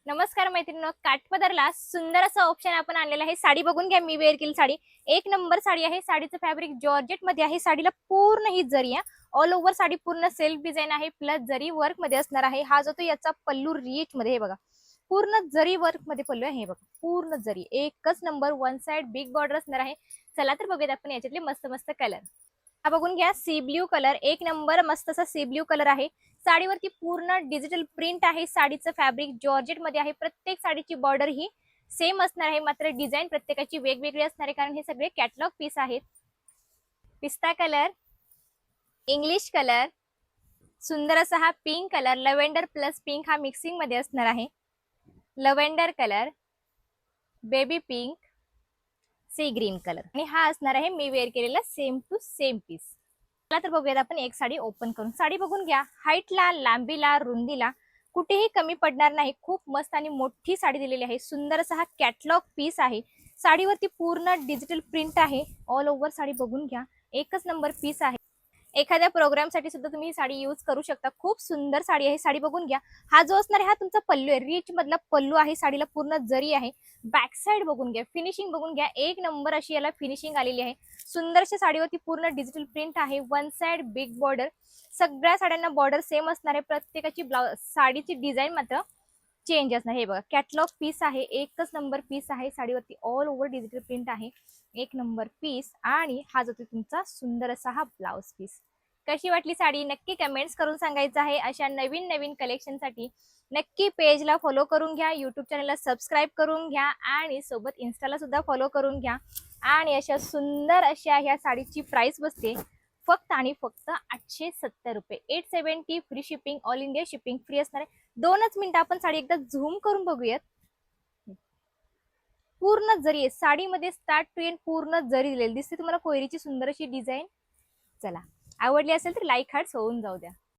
नमस्कार मैत्रिणींनो, काठपदरला सुंदर असं ऑप्शन आपण आणलेलं आहे. साडी बघून घ्या, मी वेअर केली साडी. एक नंबर साडी आहे. साडीचं फॅब्रिक जॉर्जेट मध्ये आहे. साडीला पूर्ण ही जरी आहे. ऑल ओव्हर साडी पूर्ण सेल्फ डिझाईन आहे, प्लस जरी वर्क मध्ये असणार आहे. हा जो तो याचा पल्लू रिच मध्ये हे बघा, पूर्ण जरी वर्क मध्ये पल्लू आहे. हे बघा, पूर्ण जरी, एकच number. One side big border असणार आहे. चला तर बघूयात आपण याच्यातले मस्त मस्त कलर. हा बघून घ्या, सी ब्ल्यू कलर, एक नंबर मस्त असा सी ब्ल्यू कलर आहे. साडीवरती पूर्ण डिजिटल प्रिंट आहे. साडीचं फॅब्रिक जॉर्जेट मध्ये आहे. प्रत्येक साडीची बॉर्डर ही सेम असणार आहे, मात्र डिझाईन प्रत्येकाची वेगवेगळी असणार आहे, कारण हे सगळे कॅटलॉग पीस आहेत. पिस्ता कलर, इंग्लिश कलर, सुंदर असा हा pink colour, lavender plus pink हा मिक्सिंग मध्ये असणार आहे. Lavender colour, baby pink, sea green colour, आणि हा असणार आहे मी वेअर केलेला सेम टू सेम पीस. चला तर बघूयात आपण एक साडी ओपन करून. साडी बघून घ्या, हाईटला, लांबीला, रुंदीला कुठेही कमी पडणार नाही. खूप मस्त आणि मोठी साडी दिलेली आहे. सुंदर असा हा कॅटलॉग पीस आहे. साडीवरती पूर्ण डिजिटल प्रिंट आहे. ऑल ओव्हर साडी बघून घ्या, एकच नंबर पीस आहे. एखाद्या प्रोग्राम साठी सुद्धा तुम्ही ही साडी यूज करू शकता. खूप सुंदर साडी आहे. साडी बघून घ्या, हा जो असणार आहे हा तुमचा पल्लू आहे. रिच मधला पल्लू आहे. साडीला पूर्ण जरी आहे. बॅक साइड बघून घ्या, फिनिशिंग बघून घ्या, एक नंबर अशी याला फिनिशिंग आलेली आहे. सुंदरशा साडीवरती पूर्ण डिजिटल प्रिंट आहे. One side big border. सगळ्या साड्यांना बॉर्डर सेम असणार आहे. प्रत्येकाची ब्लाउज साडीची डिझाईन मात्र चेंज असणार. हे बघा, कॅटलॉग पीस आहे. एकच नंबर पीस आहे. साडीवरती ऑल ओव्हर डिजिटल प्रिंट आहे. एक नंबर पीस. आणि हा जो तुमचा सुंदर असा हा ब्लाउज पीस. कशी वाटली साडी नक्की कमेंट्स करून सांगायचं आहे. अशा नवीन नवीन कलेक्शन साठी नक्की पेजला फॉलो करून घ्या, युट्यूब चॅनलला सबस्क्राईब करून घ्या, आणि सोबत इन्स्टाला सुद्धा फॉलो करून घ्या. आणि अशा सुंदर अशा ह्या साडीची प्राइस बसते फक्त आणि फक्त 870 रुपये. 870 free shipping, all India shipping free असणार आहे. 2च मिनिटं आपण साडी एकदा झूम करून बघूयात. पूर्ण जरी आहे साडीमध्ये, स्टार्ट टू एंड पूर्ण जरी दिलेली दिसते तुम्हाला. कोयरीची सुंदर अशी डिझाईन. चला, आवडली असेल तर लाईक हार्ट्स होऊन जाऊ द्या.